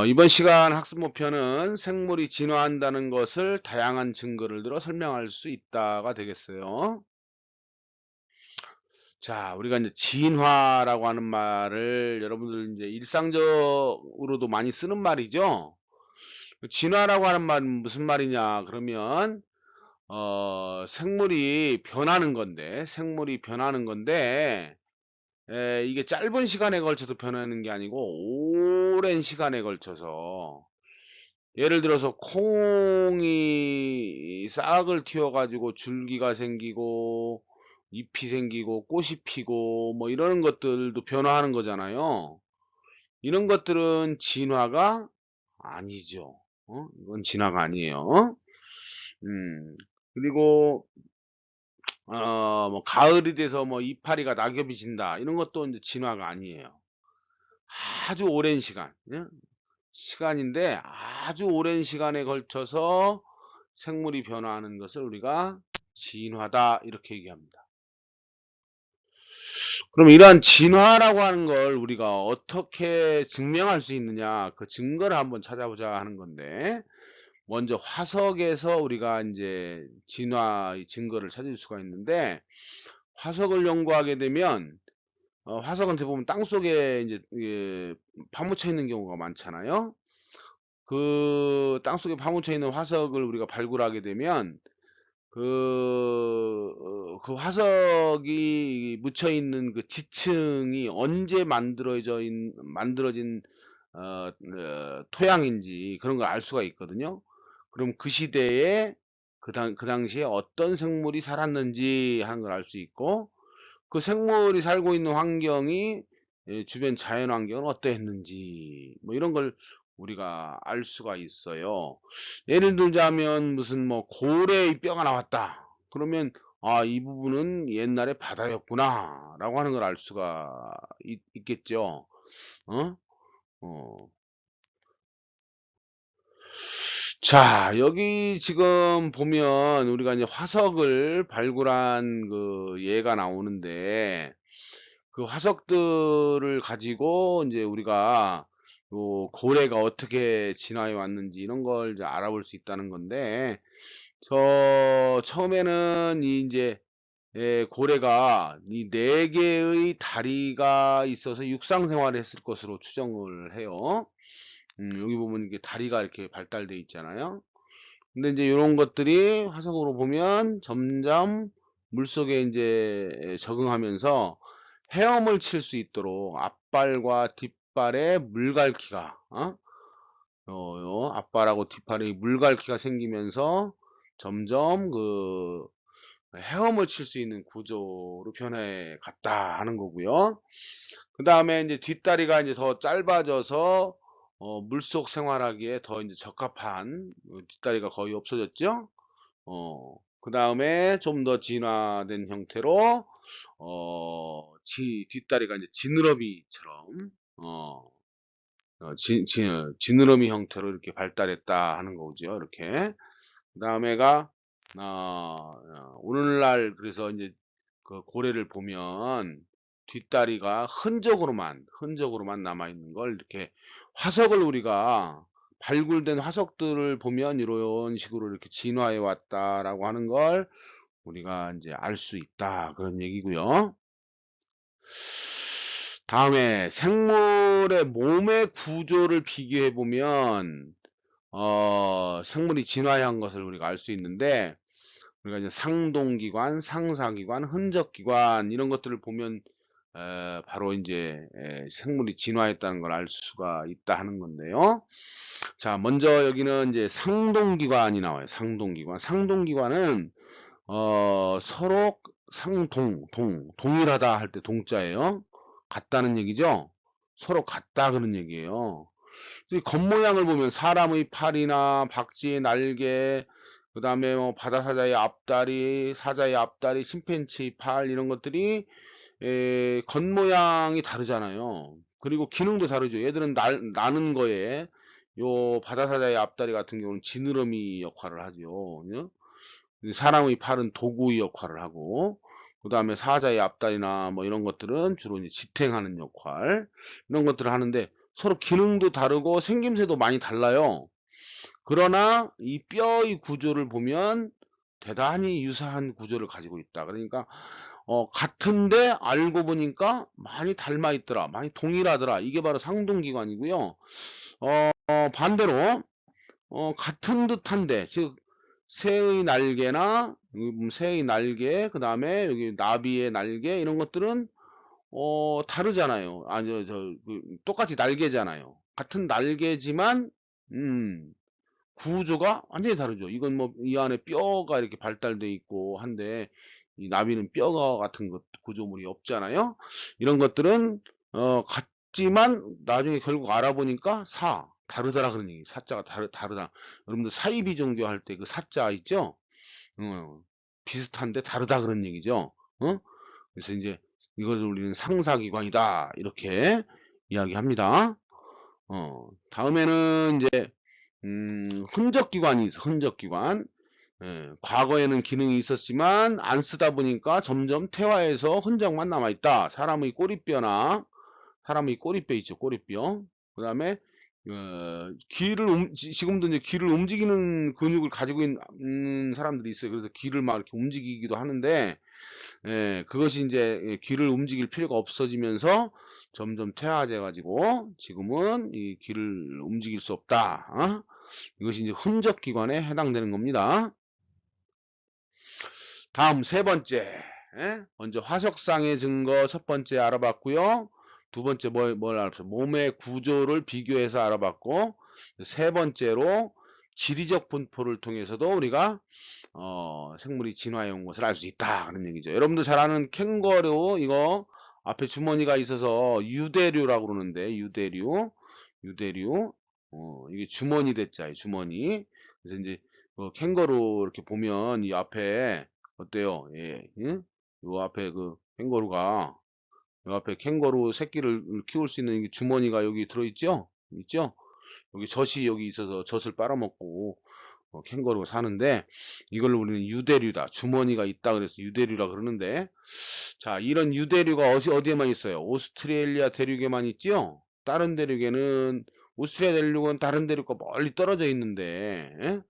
이번 시간 학습 목표는 생물이 진화한다는 것을 다양한 증거를 들어 설명할 수 있다가 되겠어요. 자, 우리가 이제 진화라고 하는 말을 여러분들 이제 일상적으로도 많이 쓰는 말이죠. 진화라고 하는 말은 무슨 말이냐? 그러면 생물이 변하는 건데 이게 짧은 시간에 걸쳐서 변하는 게 아니고 오랜 시간에 걸쳐서 예를 들어서 콩이 싹을 틔워 가지고 줄기가 생기고 잎이 생기고 꽃이 피고 뭐 이러는 것들도 변화하는 거잖아요. 이런 것들은 진화가 아니죠. 이건 진화가 아니에요. 음. 그리고 뭐 가을이 돼서 뭐 이파리가 낙엽이 진다. 이런 것도 인제 진화가 아니에요. 아주 오랜 시간, 예? 시간인데 아주 오랜 시간에 걸쳐서 생물이 변화하는 것을 우리가 진화다 이렇게 얘기합니다. 그럼 이러한 진화라고 하는 걸 우리가 어떻게 증명할 수 있느냐 그 증거를 한번 찾아보자 하는 건데 먼저 화석에서 우리가 이제 진화의 증거를 찾을 수가 있는데 화석을 연구하게 되면 화석은 대부분 땅속에 이제 파묻혀 있는 경우가 많잖아요. 그 땅속에 파묻혀 있는 화석을 우리가 발굴하게 되면 그 화석이 묻혀 있는 그 지층이 언제 만들어진 토양인지 그런 걸 알 수가 있거든요. 그럼 그 시대에 그 당시에 어떤 생물이 살았는지 하는 걸 알 수 있고 그 생물이 살고 있는 환경이 주변 자연 환경은 어떠했는지 뭐 이런 걸 우리가 알 수가 있어요. 예를 들자면 무슨 뭐 고래의 뼈가 나왔다. 그러면 '아 이 부분은 옛날에 바다였구나.'라고 하는 걸 알 수가 있겠죠. 어? 어. 자, 여기 지금 보면 우리가 이제 화석을 발굴한 그 예가 나오는데 그 화석들을 가지고 이제 우리가 요 고래가 어떻게 진화해 왔는지 이런 걸 이제 알아볼 수 있다는 건데 처음에는 이 인제 고래가 이 4 개의 다리가 있어서 육상 생활을 했을 것으로 추정을 해요. 여기 보면 이게 다리가 이렇게 발달돼 있잖아요. 근데 인제 요런 것들이 화석으로 보면 점점 물속에 인제 적응하면서 헤엄을 칠 수 있도록 앞발과 뒷발에 물갈퀴가 요 앞발하고 뒷발에 물갈퀴가 생기면서 점점 그 헤엄을 칠 수 있는 구조로 변해 갔다 하는 거고요. 그다음에 인제 뒷다리가 인제 더 짧아져서 물속 생활하기에 더 인제 적합한 뒷다리가 거의 없어졌죠. 그다음에 좀 더 진화된 형태로 뒷다리가 이제 지느러미처럼 어 지느러미 형태로 이렇게 발달했다 하는 거죠, 이렇게. 그다음에가 오늘날 그래서 인제 그 고래를 보면 뒷다리가 흔적으로만 남아 있는 걸 이렇게 화석을 우리가 발굴된 화석들을 보면 이런 식으로 이렇게 진화해 왔다라고 하는 걸 우리가 인제 알 수 있다 그런 얘기고요. 다음에 생물의 몸의 구조를 비교해 보면 생물이 진화한 것을 우리가 알 수 있는데 우리가 이제 상동기관, 상사기관, 흔적기관 이런 것들을 보면 바로 인제 생물이 진화했다는 걸 알 수가 있다 하는 건데요. 자, 먼저 여기는 인제 상동기관이 나와요. 상동기관. 상동기관은 서로 동일하다 할 때 동자예요. 같다는 얘기죠. 서로 같다 그런 얘기예요. 이 겉모양을 보면 사람의 팔이나 박쥐의 날개, 그다음에 뭐 바다사자의 앞다리, 사자의 앞다리, 침팬지의 팔 이런 것들이 겉모양이 다르잖아요. 그리고 기능도 다르죠. 얘들은 나는 거에 요 바다사자의 앞다리 같은 경우는 지느러미 역할을 하죠. 사람의 팔은 도구의 역할을 하고 그다음에 사자의 앞다리나 뭐 이런 것들은 주로 이제 지탱하는 역할 이런 것들을 하는데 서로 기능도 다르고 생김새도 많이 달라요. 그러나 이 뼈의 구조를 보면 대단히 유사한 구조를 가지고 있다. 그러니까 같은데 알고 보니까 많이 닮아 있더라. 많이 동일하더라. 이게 바로 상동기관이고요. 반대로 같은 듯한데 즉 새의 날개나 새의 날개 그다음에 여기 나비의 날개 이런 것들은 다르잖아요. 아니 똑같이 날개잖아요. 같은 날개지만 음 구조가 완전히 다르죠. 이건 뭐 이 안에 뼈가 이렇게 발달돼 있고 한데 이 나비는 뼈가 같은 것 구조물이 없잖아요. 이런 것들은 같지만 나중에 결국 알아보니까 다르더라 그런 얘기. 사자가 다르다. 여러분들 사이비종교 할 때 그 사자 있죠? 어, 비슷한데 다르다 그런 얘기죠. 그래서 이제 이걸 우리는 상사기관이다 이렇게 이야기합니다. 다음에는 이제 흔적기관이 있어. 흔적기관. 예, 과거에는 기능이 있었지만 안 쓰다 보니까 점점 퇴화해서 흔적만 남아있다. 사람의 꼬리뼈 있죠. 꼬리뼈. 그 다음에 지금도 이제 귀를 움직이는 근육을 가지고 있는 사람들이 있어요. 그래서 귀를 막 이렇게 움직이기도 하는데 예, 그것이 이제 귀를 움직일 필요가 없어지면서 점점 퇴화돼 가지고 지금은 이 귀를 움직일 수 없다. 이것이 이제 흔적기관에 해당되는 겁니다. 다음 세 번째. 먼저 화석상의 증거 첫 번째 알아봤고요. 두 번째 뭘 알아봤어요? 몸의 구조를 비교해서 알아봤고, 세 번째로 지리적 분포를 통해서도 우리가 생물이 진화해 온 것을 알 수 있다. 그런 얘기죠. 여러분들 잘 아는 캥거루 이거 앞에 주머니가 있어서 유대류라고 그러는데 유대류 이게 주머니 대자예요. 주머니. 그래서 이제 캥거루 이렇게 보면 이 앞에 어때요? 예, 응? 요 앞에 그 캥거루가 요 앞에 캥거루 새끼를 키울 수 있는 이 주머니가 여기 들어있죠? 있죠? 여기 젖이 여기 있어서 젖을 빨아먹고 캥거루가 사는데 이걸 우리는 유대류다. 주머니가 있다 그래서 유대류라 그러는데 자, 이런 유대류가 어디에만 있어요? 오스트레일리아 대륙에만 있죠? 다른 대륙에는 오스트레일리아 대륙은 다른 대륙과 멀리 떨어져 있는데 예?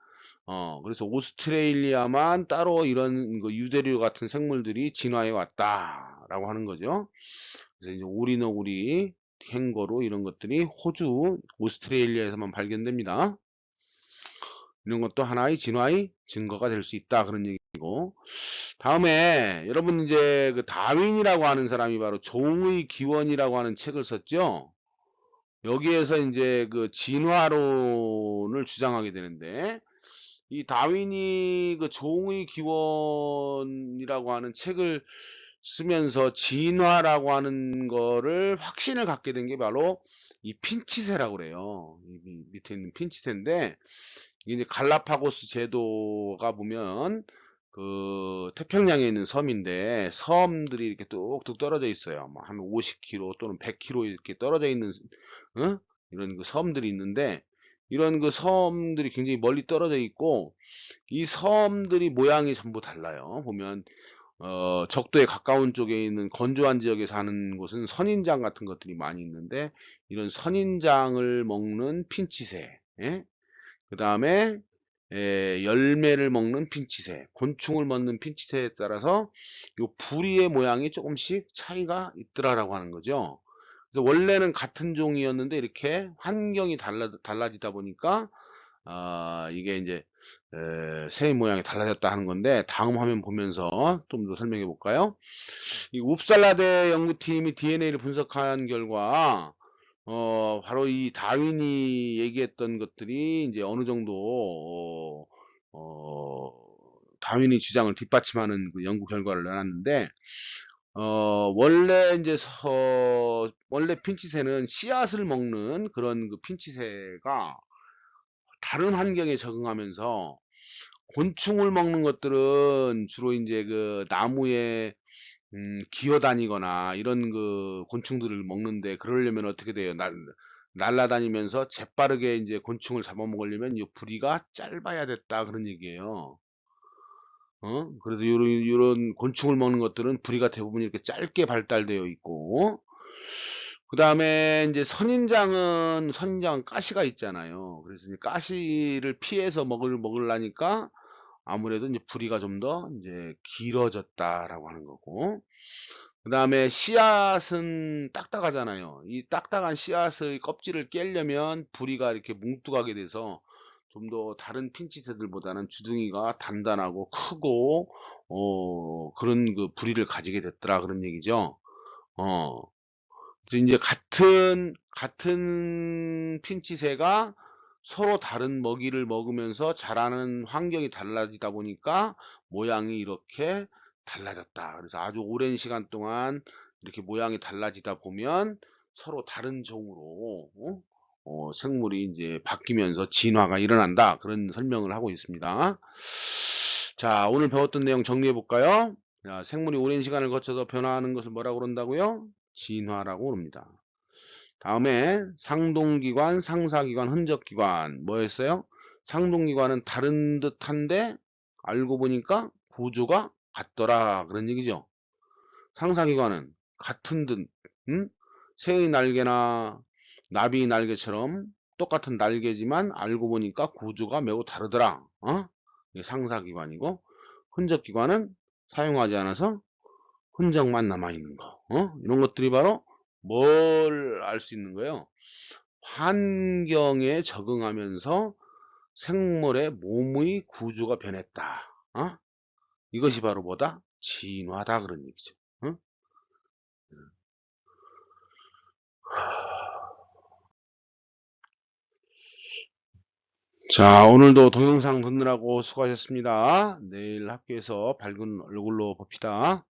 그래서 오스트레일리아만 따로 이런 그 유대류 같은 생물들이 진화해 왔다라고 하는 거죠. 그래서 이제 오리너구리, 캥거루 이런 것들이 호주, 오스트레일리아에서만 발견됩니다. 이런 것도 하나의 진화의 증거가 될 수 있다 그런 얘기고 다음에 여러분 이제 그 다윈이라고 하는 사람이 바로 종의 기원이라고 하는 책을 썼죠. 여기에서 이제 그 진화론을 주장하게 되는데 이 다윈이 그 종의 기원이라고 하는 책을 쓰면서 진화라고 하는 거를 확신을 갖게 된 게 바로 이 핀치세라고 그래요. 이 밑에 있는 핀치세인데 이게 이제 갈라파고스 제도가 보면 그 태평양에 있는 섬인데 섬들이 이렇게 뚝뚝 떨어져 있어요. 뭐 한 50km 또는 100km 이렇게 떨어져 있는 어? 이런 그 섬들이 있는데 이런 그 섬들이 굉장히 멀리 떨어져 있고 이 섬들이 모양이 전부 달라요. 보면 적도에 가까운 쪽에 있는 건조한 지역에 사는 곳은 선인장 같은 것들이 많이 있는데 이런 선인장을 먹는 핀치새 그 다음에 열매를 먹는 핀치새, 곤충을 먹는 핀치새에 따라서 요 부리의 모양이 조금씩 차이가 있더라라고 하는 거죠. 그래서 원래는 같은 종이었는데 이렇게 환경이 달라지다 보니까 이게 이제 새의 모양이 달라졌다 하는 건데 다음 화면 보면서 좀 더 설명해 볼까요? 이 웁살라대 연구팀이 DNA를 분석한 결과 바로 이 다윈이 얘기했던 것들이 이제 어느 정도 다윈의 주장을 뒷받침하는 그 연구 결과를 내놨는데 원래 이제 원래 핀치새는 씨앗을 먹는 그런 그 핀치새가 다른 환경에 적응하면서 곤충을 먹는 것들은 주로 이제 그 나무에 기어다니거나 이런 그 곤충들을 먹는데 그러려면 어떻게 돼요? 날라다니면서 재빠르게 이제 곤충을 잡아먹으려면 이 부리가 짧아야 됐다 그런 얘기예요. 그래서 요런 곤충을 먹는 것들은 부리가 대부분 이렇게 짧게 발달되어 있고 그 다음에 이제 선인장은 가시가 있잖아요. 그래서 이제 가시를 피해서 먹으려니까 아무래도 이제 부리가 좀 더 이제 길어졌다라고 하는 거고. 그 다음에 씨앗은 딱딱하잖아요. 이 딱딱한 씨앗의 껍질을 깨려면 부리가 이렇게 뭉툭하게 돼서 좀 더 다른 핀치새들보다는 주둥이가 단단하고 크고, 그런 그 부리를 가지게 됐더라. 그런 얘기죠. 어. 그래서 이제 같은 핀치새가 서로 다른 먹이를 먹으면서 자라는 환경이 달라지다 보니까 모양이 이렇게 달라졌다. 그래서 아주 오랜 시간 동안 이렇게 모양이 달라지다 보면 서로 다른 종으로 생물이 이제 바뀌면서 진화가 일어난다. 그런 설명을 하고 있습니다. 자, 오늘 배웠던 내용 정리해 볼까요? 자, 생물이 오랜 시간을 거쳐서 변화하는 것을 뭐라고 그런다고요? 진화라고 합니다. 다음에 상동기관, 상사기관, 흔적기관 뭐였어요? 상동기관은 다른 듯한데 알고 보니까 구조가 같더라 그런 얘기죠. 상사기관은 같은 듯, 새의 날개나 나비의 날개처럼 똑같은 날개지만 알고 보니까 구조가 매우 다르더라. 이게 상사기관이고, 흔적기관은 사용하지 않아서 흔적만 남아있는 거. 이런 것들이 바로 뭘 알 수 있는 거예요? 환경에 적응하면서 생물의 몸의 구조가 변했다. 이것이 바로 뭐다? 진화다. 그런 얘기죠. 어? 자, 오늘도 동영상 듣느라고 수고하셨습니다. 내일 학교에서 밝은 얼굴로 봅시다.